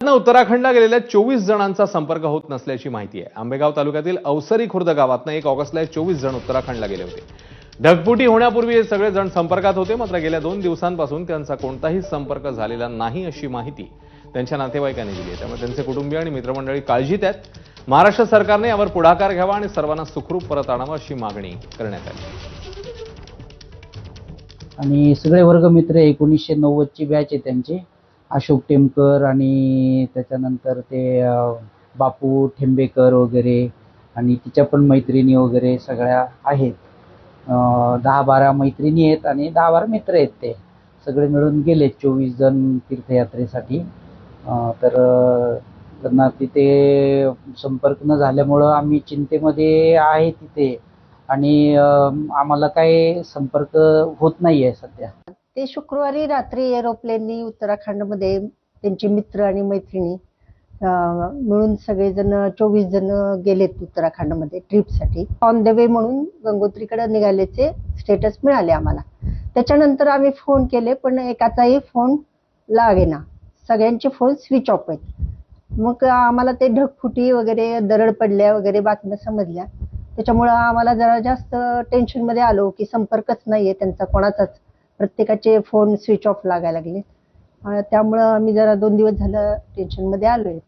उत्तराखंडला गेलेल्या 24 जणांचा संपर्क होत नसल्याची माहिती आहे। आंबेगाव तालुक्यातील अवसरी खुर्द गावातून 1 ऑगस्टला 24 जण उत्तराखंडला गेले होते। ढगफुटी होण्यापूर्वी हे सगळे जण संपर्कात होते, मात्र गेल्या 2 दिवसांपासून त्यांचा कोणताही संपर्क झालेला नाही अशी माहिती त्यांच्या नातेवाईकांनी दिली आहे। त्यामुळे त्यांचे कुटुंबीय आणि मित्रमंडळी काळजीत आहेत। महाराष्ट्र सरकारने यावर पुढाकार घ्यावा आणि सर्वांना सुखरूप परत आणावं अशी मागणी करण्यात आली। आणि सगळे वर्गमित्र 1990 ची बॅच आहे त्यांची, अशोक टेमकर आणि त्याच्यानंतर ते बापू ठेंबेकर वगैरे आणि तिच्या पण मैत्रिणी वगैरे सगळ्या आहेत। 10-12 मैत्रिणी आहेत आणि 10-12 मित्र आहेत। ते सगळे मिळून गेले 24 जण तीर्थयात्रेसाठी। तर त्यांना तिथे संपर्क न झाल्यामुळं आम्ही चिंतेमध्ये आहे तिथे आणि आम्हाला काही संपर्क होत नाहीये सध्या। ते शुक्रवारी रात्री एरोप्लेननी उत्तराखंडमध्ये त्यांचे मित्र आणि मैत्रिणी मिळून सगळेजण 24 जण गेलेत उत्तराखंडमध्ये ट्रिपसाठी। ऑन द वे म्हणून गंगोत्रीकडे निघाल्याचे स्टेटस मिळाले आम्हाला। त्याच्यानंतर आम्ही फोन केले पण एकाचाही फोन लागेना, सगळ्यांचे फोन स्विच ऑफ आहेत। मग आम्हाला ते ढगफुटी वगैरे दरड पडल्या वगैरे बातम्या समजल्या, त्याच्यामुळे आम्हाला जरा जास्त टेन्शनमध्ये आलो की संपर्कच नाहीये त्यांचा कोणाचाच, प्रत्येकाचे फोन स्विच ऑफ लागायला लागले। त्यामुळे आम्ही जरा 2 दिवस झालं टेन्शनमध्ये आलोय।